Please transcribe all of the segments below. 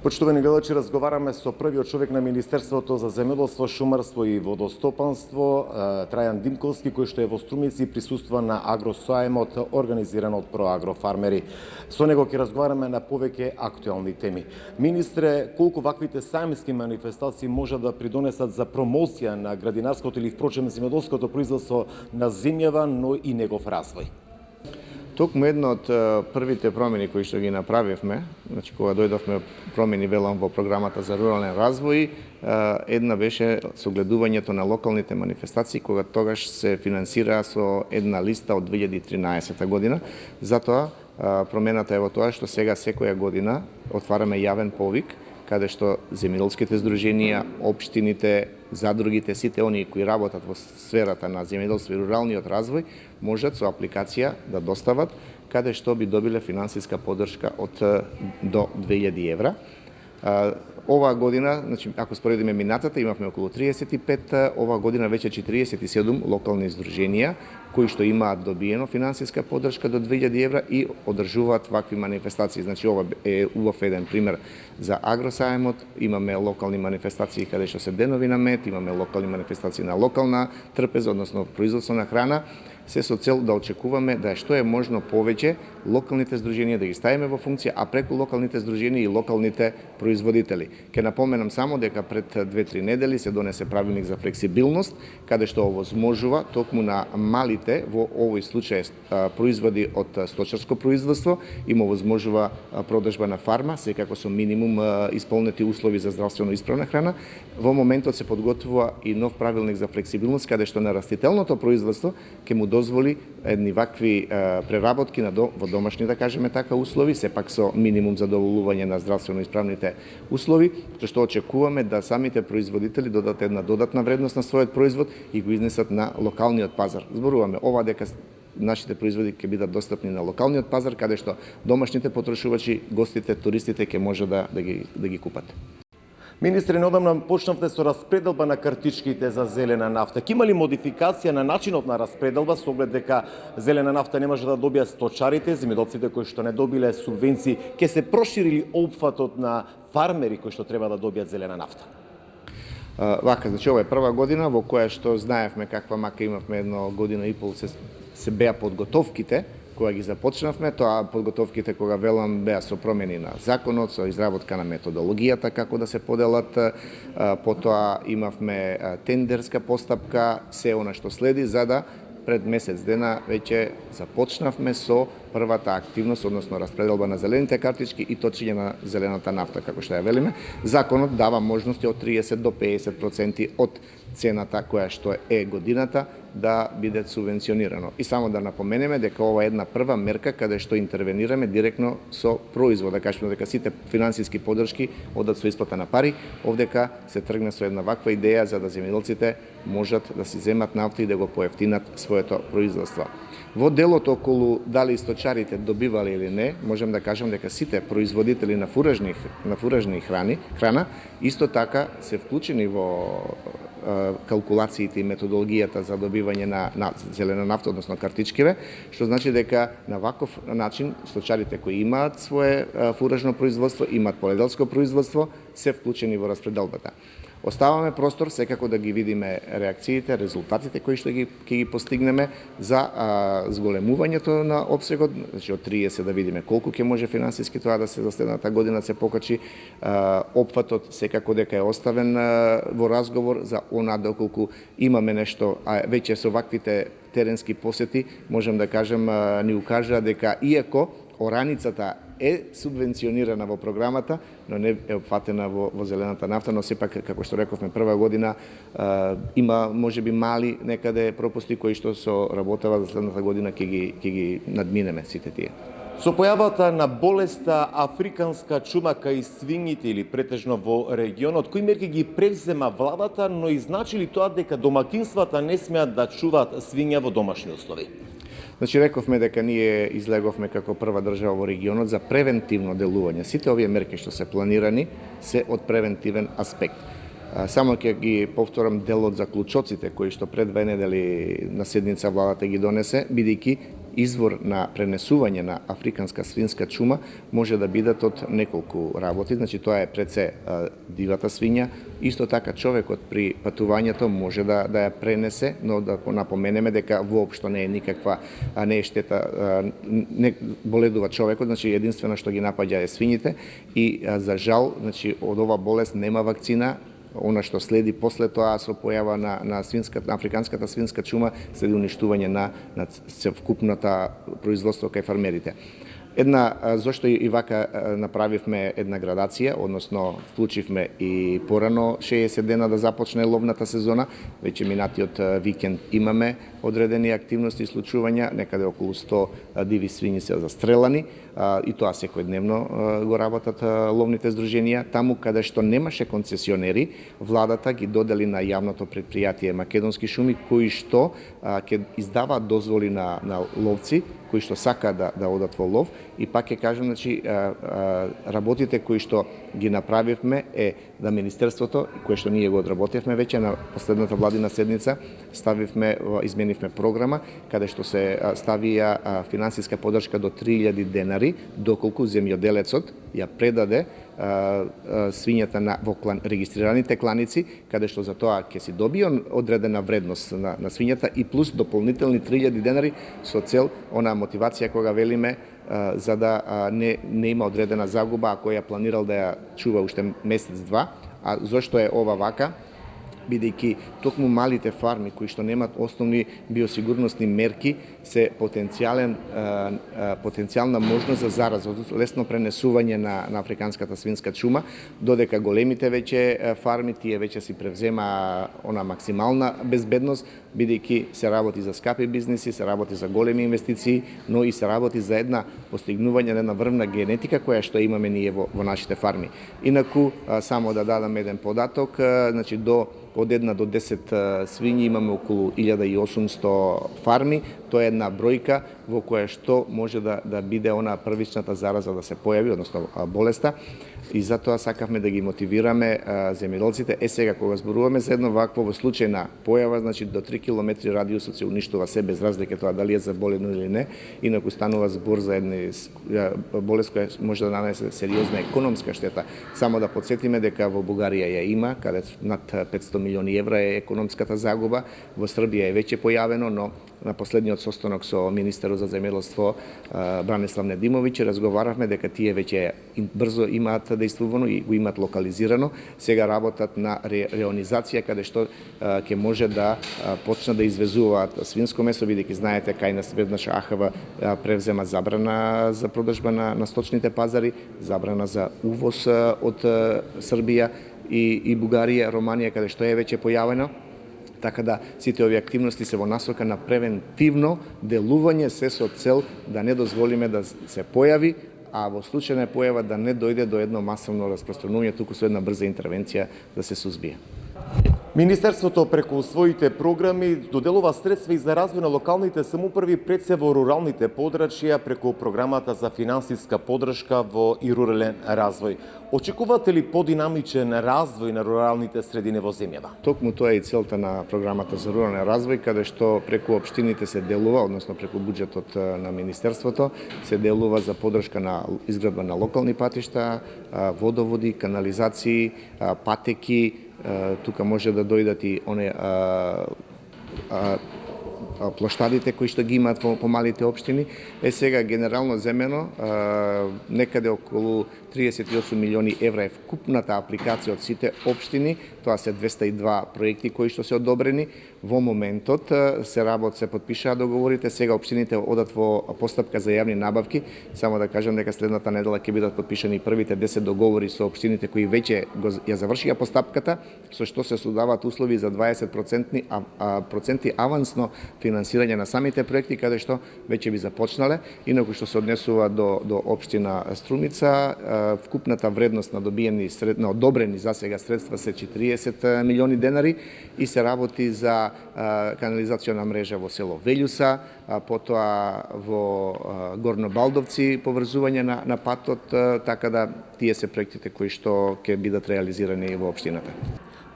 Почитувани гледачи, разговараме со првиот човек на Министерството за земјоделство, шумарство и водостопанство, Трајан Димковски, кој што е во Струмици и присуства на агросајмот организиран од Проагро фармери. Со него ќе разговараме на повеќе актуелни теми. Министре, колку ваквите сајмски манифестации може да придонесат за промоција на градинарското или впрочем земјоделското производство на земјава, но и негов развој? Токму една од првите промени кои што ги направивме, значи кога дојдовме промени велам во програмата за рурален развој, една беше согледувањето на локалните манифестации, кога тогаш се финансира со една листа од 2013 година. Затоа промената е во тоа што сега секоја година отвараме јавен повик каде што земјоделските здруженија, општините, задругите, сите оние кои работат во сферата на земјоделство и руралниот развој можат со апликација да достават каде што би добиле финансиска поддршка од до 2000 евра. Оваа година, значи ако споредиме минатата, имавме околу 35, оваа година веќе 47 локални здруженија кои што имаат добиено финансиска поддршка до 2000 евра и одржуваат вакви манифестации. Значи ова е убав еден пример за агросајмот, имаме локални манифестации каде што се денови на мед, имаме локални манифестации на локална трпеза, односно производство на храна, се со цел да очекуваме да што е можно повеќе локалните здруженија да ги ставиме во функција, а преку локалните здруженија и локалните производители. Ке напоменам само дека пред 2-3 недели се донесе правилник за флексибилност, каде што овозможува токму на малите, во овој случај производи од сточарско производство, им овозможува продажба на фарма, секако со минимум исполнети услови за здравствено исправна храна. Во моментот се подготвува и нов правилник за флексибилност, каде што на растителното производство ќе му дозволи едни вакви преработки во домашни, да кажеме така, услови, сепак со минимум задоволување на здравствено исправните услови, што очекуваме да самите производители додат една додатна вредност на својот производ и го изнесат на локалниот пазар. Зборуваме ова дека нашите производи ќе бидат достапни на локалниот пазар, каде што домашните потрошувачи, гостите, туристите ќе може да ги купат. Министре, неодамна почнавте со распределба на картичките за зелена нафта. Ќе има ли модификација на начинот на распределба со оглед дека зелена нафта не може да добија сточарите, земјоделците кои што не добиле субвенции, ќе се прошири ли опфатот на фармери кои што треба да добијат зелена нафта? Вака, значи ова е прва година во која што знаевме каква мака имавме едно година и пол се беа подготовките кога ги започнавме, тоа подготовките кога велам беа со промени на законот, со изработка на методологијата како да се поделат, потоа имавме тендерска постапка, се она што следи, за да пред месец дена веќе започнавме со првата активност, односно распределба на зелените картички и точење на зелената нафта, како што ја велиме. Законот дава можности од 30 до 50% од цената која што е годината да биде субвенционирано. И само да напоменеме дека ова е една прва мерка каде што интервенираме директно со производ, да кажеме дека сите финансиски поддршки одат со исплата на пари, овдека се тргне со една ваква идеја за да земјоделците можат да си земат нафта и да го поевтинат своето производство. Во делот околу дали сточарите добивале или не, можем да кажем дека сите производители на фуражни храна исто така се вклучени во калкулациите и методологијата за добивање на зелена нафта, односно картичкиве, што значи дека на ваков начин сточарите кои имаат свое фуражно производство, имаат поледелско производство, се вклучени во распределбата. Оставаме простор секако да ги видиме реакциите, резултатите кои што ќе ги постигнеме за зголемувањето на опсегот, значи од 30 да видиме колку ќе може финансиски тоа да се за следната година се покачи, опфатот секако дека е оставен во разговор за она доколку имаме нешто, а веќе со ваквите теренски посети можем да кажем ни укажа дека иако ораницата е субвенционирана во програмата, но не е опфатена во зелената нафта, но сепак, како што рековме, прва година има можеби мали некаде пропусти кои што со работава за следната година ќе ги надминеме сите тие. Со појавата на болеста африканска чума кај свињите или претежно во регионот, кои мерки ги превзема владата, но и значи ли тоа дека домакинствата не смеат да чуваат свиња во домашни услови? Значи, рековме дека ние излеговме како прва држава во регионот за превентивно делување. Сите овие мерки што се планирани се од превентивен аспект. Само ќе ги повторам делот за клучоците кои што пред 2 недели на седница владата ги донесе, бидејќи извор на пренесување на африканска свинска чума може да бидат од неколку работи. Значи, тоа е пред се дивата свиња. Исто така човекот при патувањето може да ја пренесе, но да напоменеме дека воопшто не е никаква, не е штета, не боледува човекот, значи единствено што ги напаѓа е свињите и за жал, значи од ова болест нема вакцина. Она што следи после тоа со појава на африканската свинска чума следи уништување на вкупната производство кај фармерите. Зошто и вака направивме една градација, односно вклучивме и порано 60 дена да започне ловната сезона. Веќе минатиот викенд имаме одредени активности и случувања, некаде околу 100 диви свињи се застрелани и тоа секојдневно го работат ловните здруженија. Таму каде што немаше концесионери, владата ги додели на јавното предпријатие Македонски шуми, кои што ќе издаваат дозволи на ловци кои што сака да одат во лов. И пак ќе кажам, значи, работите кои што ги направивме е да Министерството, кое што ние го одработевме веќе на последната владина седница, изменивме програма, каде што се ставија финансиска поддршка до 3000 денари, доколку земјоделецот ја предаде свињата во регистрираните кланици, каде што за тоа ќе си добие одредена вредност на свињата и плюс дополнителни 3000 денари со цел она мотивација кога велиме за да не има одредена загуба ако ја планирал да ја чува уште месец-два. А зошто е ова вака? Бидејќи токму малите фарми кои што немаат основни биосигурносни мерки се потенцијална можност за зараза, лесно пренесување на африканската свинска чума, додека големите веќе фарми тие веќе си превзема она максимална безбедност, бидејќи се работи за скапи бизниси, се работи за големи инвестиции, но и се работи за една постигнување на една врвна генетика која што имаме ние во нашите фарми. Инаку, само да дадам еден податок, значи од 1 до 10 свињи имаме околу 1800 фарми. Тоа е една бројка во која што може да биде она првичната зараза да се појави, односно болеста. И затоа сакавме да ги мотивираме земјоделците. Сега кога зборуваме за едно вакво во случај на појава, значи до 3 километри радиусот се уништува се без разлика тоа дали е заболено или не. Инаку станува збор за една болест која може да нанесе сериозна економска штета. Само да подсетиме дека во Бугарија ја има, каде над 500 милиони евра е економската загуба. Во Србија е веќе појавено, но на последниот состанок со министерот за земјоделство Бранислав Недимовиќ разговаравме дека тие веќе брзо имаат дејствувано и го имаат локализирано. Сега работат на реонизација каде што ќе може да почнат да извезуваат свинско месо, бидејќи знаете кај нас веднаш АХВ превзема забрана за продажба на сточните пазари, забрана за увоз од Србија и Бугарија, Романија, каде што е веќе појавено. Така да сите овие активности се во насока на превентивно делување, се со цел да не дозволиме да се појави, а во случај на појава да не дојде до едно масовно распространување, туку со една брза интервенција да се сузбие. Министерството преку своите програми доделува средства и за развој на локалните самоуправи пред се во руралните подрачја преку програмата за финансиска поддршка во и рурален развој. Очекувате ли подинамичен развој на руралните средини во земјава? Токму тоа е и целта на програмата за рурален развој, каде што преку општините се делува, односно преку буџетот на Министерството, се делува за поддршка на изградба на локални патишта, водоводи, канализации, патеки. Тука може да дојдат и плоштадите кои што ги имаат во помалите општини. Сега генерално земено некаде околу 38 милиони евра е вкупната апликација од сите општини. Тоа се 202 проекти кои што се одобрени. Во моментот се потпишаа договорите, сега општините одат во постапка за јавни набавки. Само да кажам дека следната недела ќе бидат потпишани првите 10 договори со општините кои веќе ја завршија постапката, со што се создаваат услови за 20% авансно финансирање на самите проекти, каде што веќе би започнале. Инаку што се однесува до општина Струмица, вкупната вредност на одобрени за сега средства се 40 милиони денари и се работи за канализациона мрежа во село Велјуса, потоа во Горно Балдовци поврзување на патот, така да тие се проектите кои што ќе бидат реализирани во општината.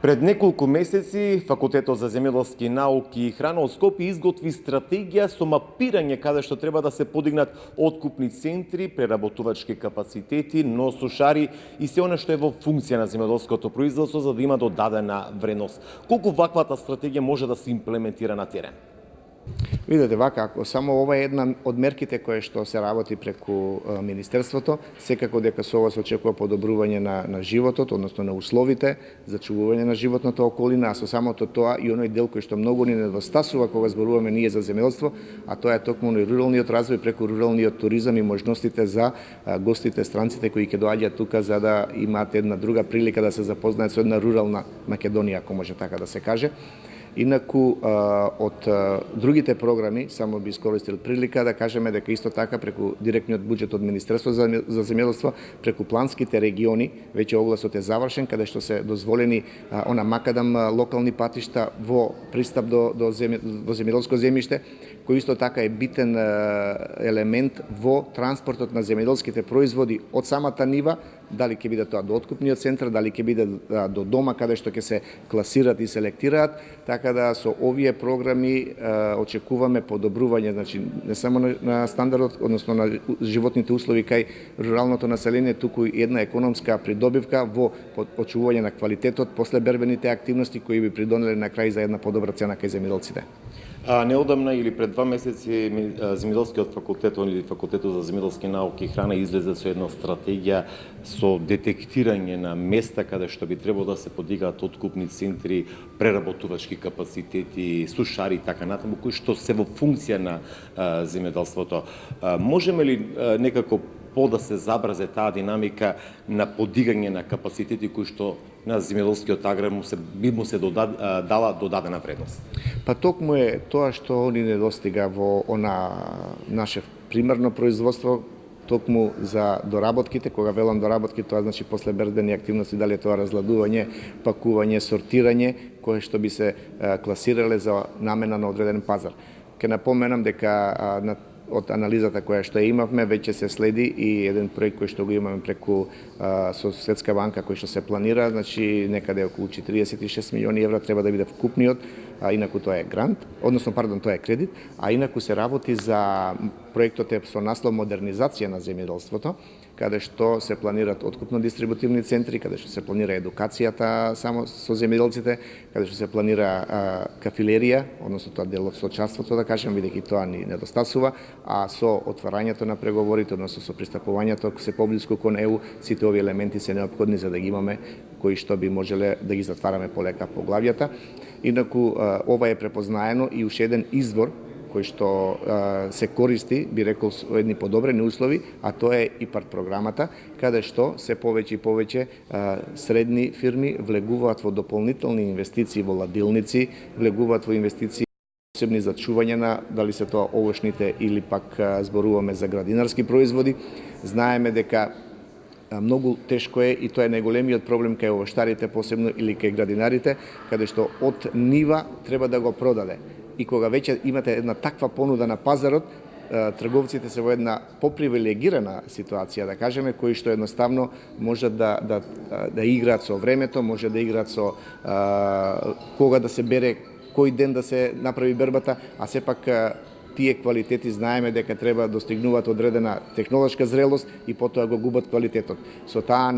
Пред неколку месеци Факултетот за земјоделски науки и храна од Скопје изготви стратегија со мапирање каде што треба да се подигнат откупни центри, преработувачки капацитети, но сушари и се она што е во функција на земјоделското производство за да има додадена вредност. Колку ваквата стратегија може да се имплементира на терен? Видете вака, ако само ова е една од мерките кои што се работи преку Министерството, секако дека со ова се очекува подобрување на животот, односно на условите, зачувување на животната околина, а со самото тоа и оној дел кој што многу ни недостасува кога зборуваме ние за земјоделство, а тоа е токму и руралниот развој преку руралниот туризам и можностите за гостите, странците кои ќе доаѓаат тука за да имаат една друга прилика да се запознаат со една рурална Македонија, ако може така да се каже. Инаку, од другите програми, само би искористил прилика да кажеме дека исто така преку директниот буџет од Министерството за земјоделство, преку планските региони, веќе огласот е завршен, каде што се дозволени она макадам локални патишта во пристап до земјоделско земјиште, кој исто така е битен елемент во транспортот на земјоделските производи од самата нива, дали ќе биде тоа до откупниот центар, дали ќе биде до дома каде што ќе се класираат и селектираат, така да со овие програми очекуваме подобрување, значи не само на стандардот, односно на животните услови кај руралното население, туку и една економска придобивка во очувување на квалитетот после бербените активности кои би придонеле на крај за една подобра цена кај земјоделците. Неодамна или пред 2 месеци Земјоделскиот факултет или Факултетот за земјоделски науки и храна излезе со една стратегија со детектирање на места каде што би требало да се подигаат откупни центри, преработувачки капацитети, сушари и така натаму, кои што се во функција на земјоделството. Можеме ли некако да се забрзе таа динамика на подигање на капацитети кои што на земјоделскиот аграр би му се дала додадена вредност? Па токму е тоа што ни недостига во наше примерно производство, токму за доработките, кога велам доработки, тоа значи после бербени активности, дали е тоа разладување, пакување, сортирање, кое што би се класирале за намена на одреден пазар. Ке напоменам дека од анализата која што имавме, веќе се следи и еден проект кој што го имаме преку со Светска банка кој што се планира, значи некаде околу 46 милиони евра треба да биде вкупниот, инаку тоа е грант, односно тоа е кредит, а инаку се работи за проектот е со наслов модернизација на земјоделството, каде што се планират откупно-дистрибутивни центри, каде што се планира едукацијата само со земјоделците, каде што се планира кафилерија, односно тоа дел од сточарството, да кажем, бидејќи тоа ни недостасува, а со отварањето на преговорите, односно со пристапувањето се поблиску кон ЕУ, сите овие елементи се неопходни за да ги имаме, кои што би можеле да ги затвараме полека поглавјата. Инаку, ова е препознаено и уште еден извор кој што се користи, би рекол, со едни подобрени услови, а тоа е ИПАРД програмата, каде што се повеќе и повеќе средни фирми влегуваат во дополнителни инвестиции во ладилници, влегуваат во инвестиции посебни за чување на, дали се тоа овошните или пак зборуваме за градинарски производи. Знаеме дека многу тешко е и тоа е најголемиот проблем кај овоштарите, посебно или кај градинарите, каде што од нива треба да го продаде. И кога веќе имате една таква понуда на пазарот, трговците се во една попривилегирана ситуација, да кажеме, кои што едноставно може да играат со времето, може да играат со кога да се бере, кој ден да се направи бербата, а сепак тие квалитети знаеме дека треба да достигнуваат одредена технолошка зрелост и потоа го губат квалитетот. Со таа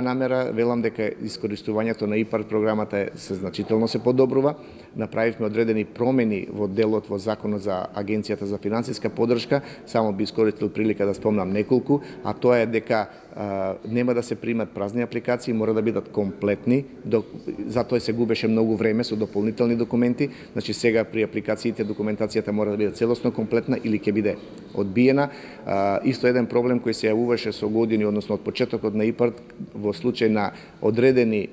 намера велам дека искористувањето на ИПАРД програмата се значително се подобрува. Направивме одредени промени во делот во Законот за Агенцијата за финансиска поддршка, само би искористил прилика да спомнам неколку, а тоа е дека нема да се примат празни апликации, мора да бидат комплетни, затоа се губеше многу време со дополнителни документи, значи сега при апликациите документацијата мора да биде целосно комплетна или ќе биде одбиена. Исто еден проблем кој се јавуваше со години, односно од почетокот на ИПАРД, во случај на одредени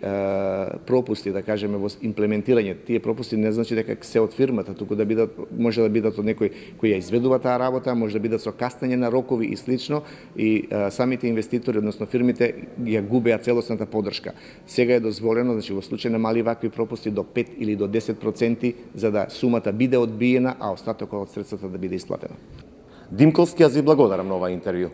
пропусти, да кажеме, во имплементирање. Тие пропусти не значи дека се од фирмата, туку да бидат, може да бидат од некој кој ја изведува таа работа, може да бидат со каснење на рокови и слично, и самите инвеститори, односно фирмите, ја губеа целосната поддршка. Сега е дозволено, значи во случај на мали вакви пропусти до 5 или до 10% за да сумата биде одбиена, а остатокот од средствата да биде исплатена. Димковски, јас ви благодарам на ова интервју.